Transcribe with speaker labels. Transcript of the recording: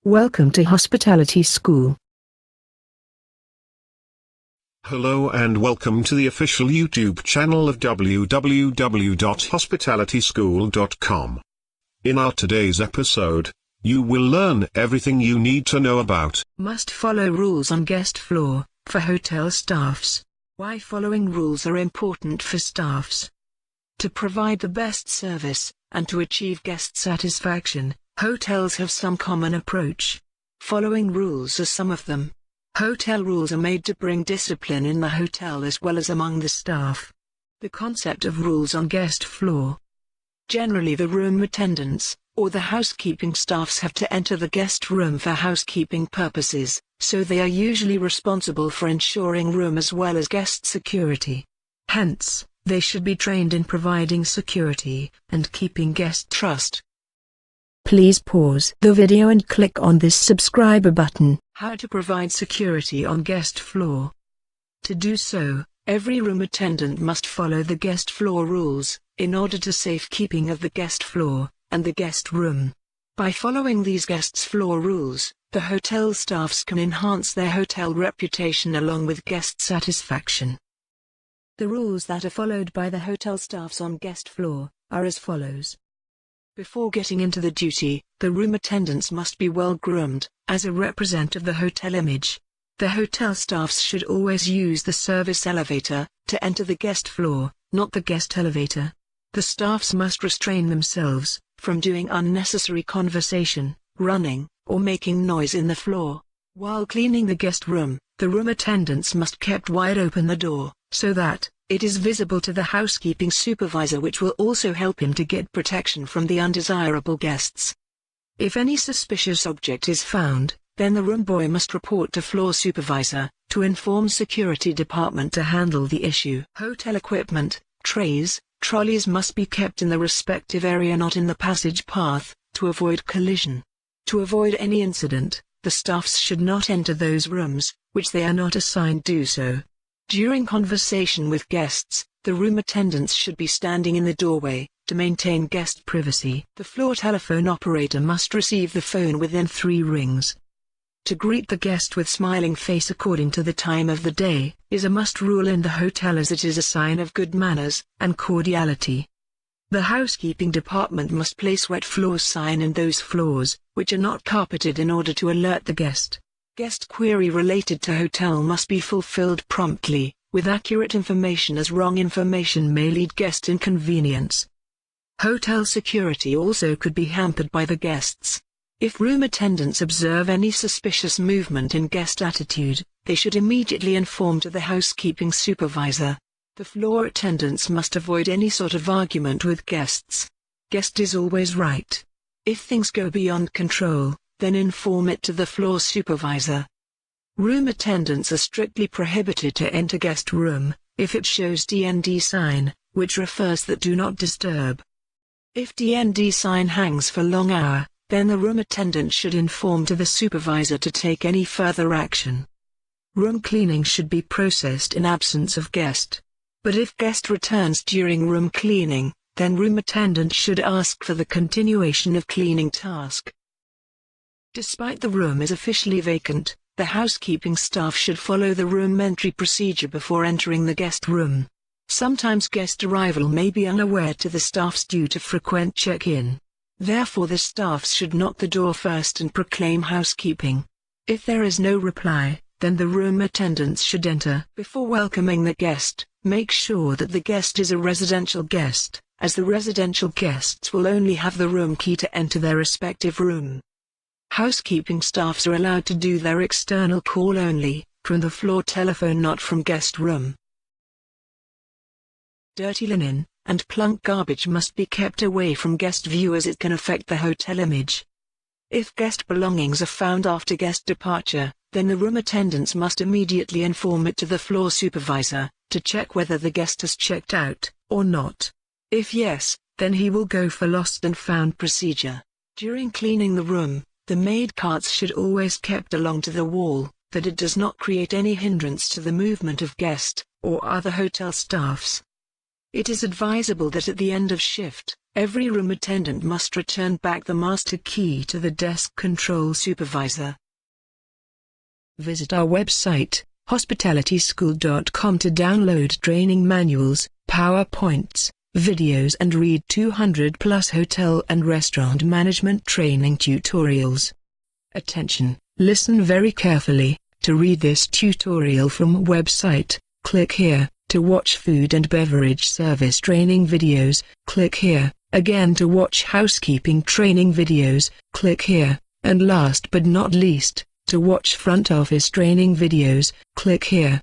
Speaker 1: Welcome to Hospitality School.
Speaker 2: Hello and welcome to the official YouTube channel of www.hospitalityschool.com. In our today's episode, you will learn everything you need to know about
Speaker 1: Must follow rules on guest floor, for hotel staffs. Why following rules are important for staffs. To provide the best service, and to achieve guest satisfaction, hotels have some common approach. Following rules are some of them. Hotel rules are made to bring discipline in the hotel as well as among the staff. The concept of rules on guest floor. Generally the room attendants, or the housekeeping staffs have to enter the guest room for housekeeping purposes, so they are usually responsible for ensuring room as well as guest security. Hence, they should be trained in providing security and keeping guest trust. Please pause the video and click on this subscribe button. How to provide security on guest floor. To do so, every room attendant must follow the guest floor rules, in order to safekeeping of the guest floor, and the guest room. By following these guest floor rules, the hotel staffs can enhance their hotel reputation along with guest satisfaction. The rules that are followed by the hotel staffs on guest floor are as follows. Before getting into the duty, the room attendants must be well groomed, as a represent of the hotel image. The hotel staffs should always use the service elevator to enter the guest floor, not the guest elevator. The staffs must restrain themselves from doing unnecessary conversation, running, or making noise in the floor. While cleaning the guest room, the room attendants must keep wide open the door, so that it is visible to the housekeeping supervisor, which will also help him to get protection from the undesirable guests. If any suspicious object is found, then the room boy must report to floor supervisor, to inform security department to handle the issue. Hotel equipment, trays, trolleys must be kept in the respective area, not in the passage path, to avoid collision. To avoid any incident, the staffs should not enter those rooms, which they are not assigned do so. During conversation with guests, the room attendants should be standing in the doorway, to maintain guest privacy. The floor telephone operator must receive the phone within 3 rings. To greet the guest with smiling face according to the time of the day, is a must rule in the hotel, as it is a sign of good manners and cordiality. The housekeeping department must place wet floors sign in those floors, which are not carpeted, in order to alert the guest. Guest query related to hotel must be fulfilled promptly, with accurate information, as wrong information may lead guest inconvenience. Hotel security also could be hampered by the guests. If room attendants observe any suspicious movement in guest attitude, they should immediately inform to the housekeeping supervisor. The floor attendants must avoid any sort of argument with guests. Guest is always right. If things go beyond control, then inform it to the floor supervisor. Room attendants are strictly prohibited to enter guest room, if it shows DND sign, which refers that do not disturb. If DND sign hangs for long hour, then the room attendant should inform to the supervisor to take any further action. Room cleaning should be processed in absence of guest. But if guest returns during room cleaning, then room attendant should ask for the continuation of cleaning task. Despite the room is officially vacant, the housekeeping staff should follow the room entry procedure before entering the guest room. Sometimes guest arrival may be unaware to the staffs due to frequent check-in. Therefore the staffs should knock the door first and proclaim housekeeping. If there is no reply, then the room attendants should enter. Before welcoming the guest, make sure that the guest is a residential guest, as the residential guests will only have the room key to enter their respective room. Housekeeping staffs are allowed to do their external call only, from the floor telephone, not from guest room. Dirty linen and plunk garbage must be kept away from guest view, as it can affect the hotel image. If guest belongings are found after guest departure, then the room attendants must immediately inform it to the floor supervisor, to check whether the guest has checked out, or not. If yes, then he will go for lost and found procedure. During cleaning the room, the maid carts should always kept along to the wall, that it does not create any hindrance to the movement of guest, or other hotel staffs. It is advisable that at the end of shift, Every room attendant must return back the master key to the desk control supervisor. Visit our website, hospitalityschool.com, to download training manuals, PowerPoints, videos and read 200+ hotel and restaurant management training tutorials. Attention, listen very carefully. To read this tutorial from website, click here. To watch food and beverage service training videos, click here. Again, to watch housekeeping training videos, click here. And last but not least, to watch front office training videos, click here.